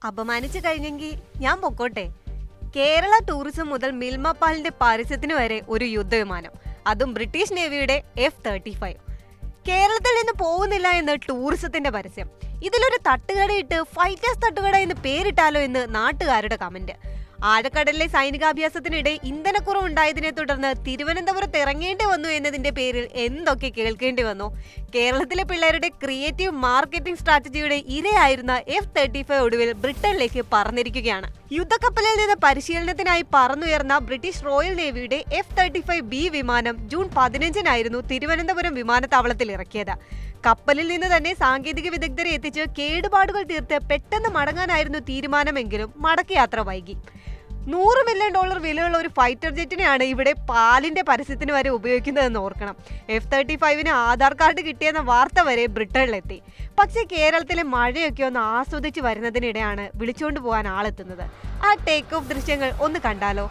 അപമാനിച്ചു കഴിഞ്ഞെങ്കിൽ ഞാൻ പൊക്കോട്ടെ. കേരള ടൂറിസം മുതൽ മിൽമ പാലിന്റെ പരസ്യത്തിന് വരെ ഒരു യുദ്ധവിമാനം, അതും ബ്രിട്ടീഷ് നേവിയുടെ F-35. കേരളത്തിൽ നിന്ന് പോകുന്നില്ല എന്ന് ടൂറിസത്തിന്റെ പരസ്യം. ഇതിലൊരു തട്ടുകടയിട്ട് ഫൈറ്റേഴ്സ് തട്ടുകട എന്ന് പേരിട്ടാലോ എന്ന് നാട്ടുകാരുടെ കമന്റ്. ആഴക്കടലിലെ സൈനികാഭ്യാസത്തിനിടെ ഇന്ധനക്കുറവുണ്ടായതിനെ തുടർന്ന് തിരുവനന്തപുരത്ത് ഇറങ്ങേണ്ടി വന്നു എന്നതിന്റെ പേരിൽ എന്തൊക്കെ കേൾക്കേണ്ടി വന്നു. കേരളത്തിലെ പിള്ളേരുടെ ക്രിയേറ്റീവ് മാർക്കറ്റിംഗ് സ്ട്രാറ്റജിയുടെ ഇരയായിരുന്ന F-35 ഒടുവിൽ ബ്രിട്ടനിലേക്ക് പറന്നിരിക്കുകയാണ്. യുദ്ധക്കപ്പലിൽ നിന്ന് പരിശീലനത്തിനായി പറന്നുയർന്ന ബ്രിട്ടീഷ് റോയൽ നേവിയുടെ F-35B വിമാനം ജൂൺ 15-നായിരുന്നു തിരുവനന്തപുരം വിമാനത്താവളത്തിൽ ഇറക്കിയത്. കപ്പലിൽ നിന്ന് തന്നെ സാങ്കേതിക വിദഗ്ധരെ എത്തിച്ച് കേടുപാടുകൾ തീർത്ത് പെട്ടെന്ന് മടങ്ങാനായിരുന്നു തീരുമാനമെങ്കിലും മടക്കയാത്ര വൈകി. $100 മില്യൺ വിലയുള്ള ഒരു ഫൈറ്റർ ജെറ്റിനെയാണ് ഇവിടെ പാലിന്റെ പരസ്യത്തിന് വരെ ഉപയോഗിക്കുന്നതെന്ന് ഓർക്കണം. F-35 ആധാർ കാർഡ് കിട്ടിയെന്ന വാർത്ത വരെ ബ്രിട്ടനിലെത്തി. പക്ഷേ കേരളത്തിലെ മഴയൊക്കെ ഒന്ന് ആസ്വദിച്ച് വരുന്നതിനിടെയാണ് വിളിച്ചുകൊണ്ട് പോകാൻ ആളെത്തുന്നത്. ആ ടേക്ക് ഓഫ് ദൃശ്യങ്ങൾ ഒന്ന് കണ്ടാലോ.